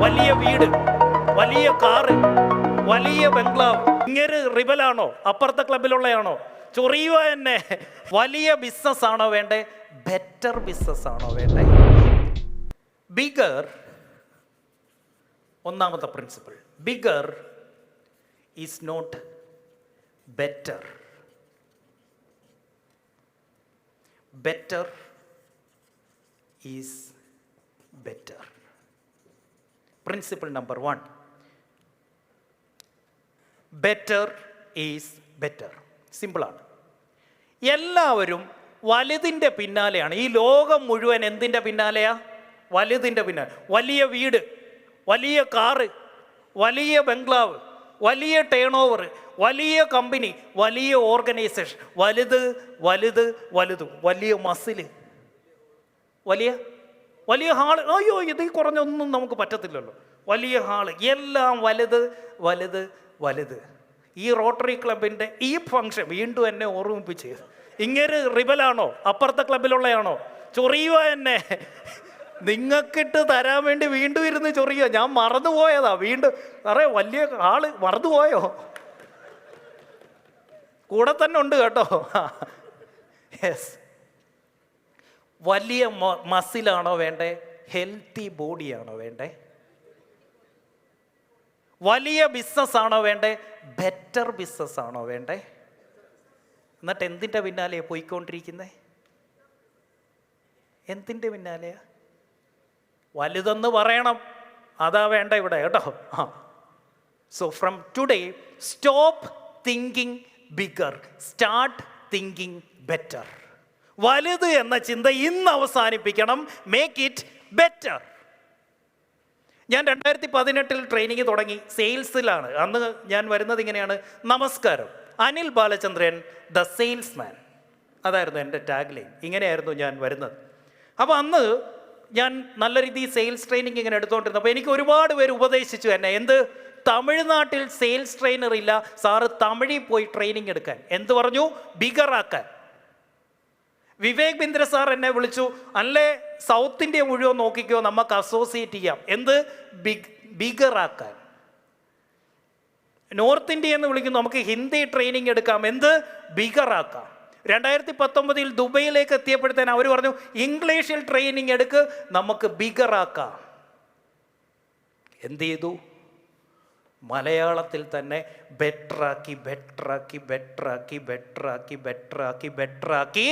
വലിയ വീട്, വലിയ കാറ്, വലിയ ബംഗ്ലാവ്. ഇങ്ങനെ റിബലാണോ? അപ്പുറത്തെ ക്ലബിലുള്ളയാണോ? ചൊറിയുക തന്നെ. വലിയ ബിസിനസ് ആണോ വേണ്ടേ? ബെറ്റർ ബിസിനസ് ആണോ വേണ്ടേ? ബിഗർ, ഒന്നാമത്തെ principle, bigger is not better. Better is better. Principle number 1, better is better. സിമ്പിളാണ്. എല്ലാവരും വലുതിൻ്റെ പിന്നാലെയാണ്. ഈ ലോകം മുഴുവൻ എന്തിൻ്റെ പിന്നാലെയാ? വലുതിൻ്റെ പിന്നാലെ. വലിയ വീട്, വലിയ കാറ്, വലിയ ബംഗ്ലാവ്, വലിയ ടേൺ ഓവർ, വലിയ കമ്പനി, വലിയ ഓർഗനൈസേഷൻ, വലുത് വലുത് വലുതും, വലിയ മസില്, വലിയ വലിയ ഹാള്. അയ്യോ, ഇതിൽ കുറഞ്ഞൊന്നും നമുക്ക് പറ്റത്തില്ലല്ലോ. വലിയ ഹാള്, എല്ലാം വലുത് വലുത് വലുത്. ഈ റോട്ടറി ക്ലബിൻ്റെ ഈ ഫംഗ്ഷൻ വീണ്ടും എന്നെ ഓർമ്മിപ്പിച്ച്, ഇങ്ങനെ റിബലാണോ? അപ്പുറത്തെ ക്ലബിലുള്ളയാണോ? ചൊറിയുക തന്നെ. നിങ്ങൾക്കിട്ട് തരാൻ വേണ്ടി വീണ്ടും ഇരുന്ന് ചൊറിയുക. ഞാൻ മറന്നുപോയതാ. വീണ്ടും അറിയാം, വലിയ ആള് മറന്നുപോയോ? കൂടെ തന്നെ ഉണ്ട് കേട്ടോ. യെസ്. വലിയ മസിലാണോ വേണ്ടേ? ഹെൽത്തി ബോഡിയാണോ വേണ്ടേ? വലിയ ബിസിനസ് ആണോ വേണ്ടേ? ബെറ്റർ ബിസിനസ് ആണോ വേണ്ടേ? എന്നിട്ട് എന്തിൻ്റെ പിന്നാലെയാ പോയിക്കൊണ്ടിരിക്കുന്നത്? എന്തിൻ്റെ പിന്നാലെയാ? വലുതെന്ന് പറയണം, അതാ വേണ്ട ഇവിടെ കേട്ടോ. So from today, stop thinking bigger, start thinking better. വലുത് എന്ന ചിന്ത ഇന്ന് അവസാനിപ്പിക്കണം. Make it better. ഞാൻ 2018 ട്രെയിനിങ് തുടങ്ങി, സെയിൽസിലാണ്. അന്ന് ഞാൻ വരുന്നത് ഇങ്ങനെയാണ്: നമസ്കാരം, അനിൽ ബാലചന്ദ്രൻ ദ സെയിൽസ്മാൻ. അതായിരുന്നു എൻ്റെ ടാഗ് ലൈൻ. ഇങ്ങനെയായിരുന്നു ഞാൻ വരുന്നത്. അപ്പോൾ അന്ന് ഞാൻ നല്ല രീതിയിൽ സെയിൽസ് ട്രെയിനിങ് ഇങ്ങനെ എടുത്തുകൊണ്ടിരുന്നപ്പോൾ എനിക്ക് ഒരുപാട് പേര് ഉപദേശിച്ചു എന്നെ. എന്ത്? തമിഴ്നാട്ടിൽ സെയിൽസ് ട്രെയിനർ ഇല്ല സാറ്, തമിഴിൽ പോയി ട്രെയിനിങ് എടുക്കാൻ. എന്ത് പറഞ്ഞു? ബിഗറാക്കാൻ. വിവേക് ബിന്ദ്ര സാർ എന്നെ വിളിച്ചു, അല്ലേ സൗത്ത് ഇന്ത്യ മുഴുവൻ നോക്കിക്കോ, നമുക്ക് അസോസിയേറ്റ് ചെയ്യാം. എന്ത്? ബിഗറാക്കാൻ. നോർത്ത് ഇന്ത്യ എന്ന് വിളിക്കുന്നു, നമുക്ക് ഹിന്ദി ട്രെയിനിങ് എടുക്കാം. എന്ത്? ബിഗറാക്കാം. 2019 ദുബൈയിലേക്ക് എത്തിയപ്പോഴത്തേന് അവർ പറഞ്ഞു, ഇംഗ്ലീഷിൽ ട്രെയിനിങ് എടുക്ക്, നമുക്ക് ബിഗറാക്കാം. എന്ത് ചെയ്തു? മലയാളത്തിൽ തന്നെ ബെറ്ററാക്കി ബെറ്ററാക്കി ബെറ്ററാക്കി ബെറ്ററാക്കി ബെറ്ററാക്കി ബെറ്ററാക്കി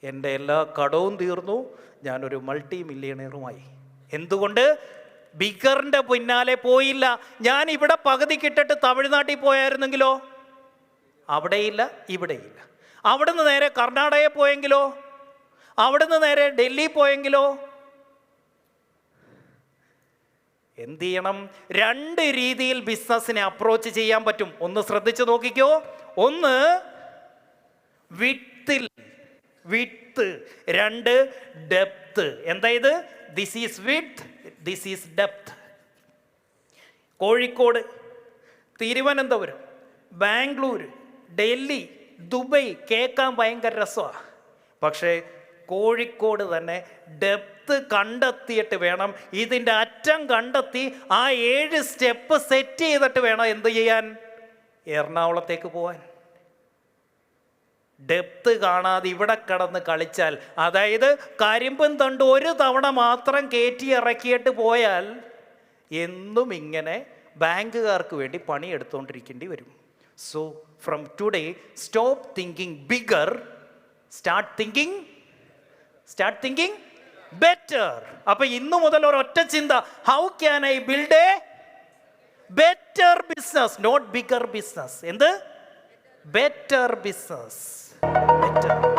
എൻ്റെ എല്ലാ കടവും തീർന്നു. ഞാനൊരു മൾട്ടി മില്യണറുമായി. എന്തുകൊണ്ട്? ബിഗറിൻ്റെ പിന്നാലെ പോയില്ല. ഞാൻ ഇവിടെ പകുതി കിട്ടിട്ട് തമിഴ്നാട്ടിൽ പോയായിരുന്നെങ്കിലോ? അവിടെയില്ല, ഇവിടെയില്ല. അവിടുന്ന് നേരെ കർണാടകയിൽ പോയെങ്കിലോ? അവിടുന്ന് നേരെ ഡൽഹി പോയെങ്കിലോ? എന്ത് ചെയ്യണം? 2 രീതിയിൽ ബിസിനസ്സിനെ അപ്രോച്ച് ചെയ്യാൻ പറ്റും. ഒന്ന് ശ്രദ്ധിച്ചു നോക്കിക്കോ. ഒന്ന് വിത്തിൽ, വിത്ത്. 2 ഡെപ്ത്. എന്താ ഇത്? This is with, this is depth. Kozhikode, Thiruvananthapuram, Bangalore, Delhi, Dubai കേൾക്കാൻ ഭയങ്കര രസമാണ്. പക്ഷേ കോഴിക്കോട് തന്നെ ഡെപ്ത് കണ്ടെത്തിയിട്ട് വേണം, ഇതിൻ്റെ അറ്റം കണ്ടെത്തി ആ 7 സ്റ്റെപ്പ് സെറ്റ് ചെയ്തിട്ട് വേണം എന്ത് ചെയ്യാൻ? എറണാകുളത്തേക്ക് പോവാൻ. ഡെപ്ത് കാണാതെ ഇവിടെ കിടന്ന് കളിച്ചാൽ, അതായത് കരിമ്പും തണ്ട് ഒരു തവണ മാത്രം കയറ്റി ഇറക്കിയിട്ട് പോയാൽ എന്നും ഇങ്ങനെ ബാങ്കുകാർക്ക് വേണ്ടി പണിയെടുത്തുകൊണ്ടിരിക്കേണ്ടി വരും. So from today, stop thinking bigger, start thinking better. അപ്പൊ ഇന്നു മുതൽ ഒരൊറ്റ ചിന്ത: how can I build a better business, not bigger business. എന്ത്? Better business. Better.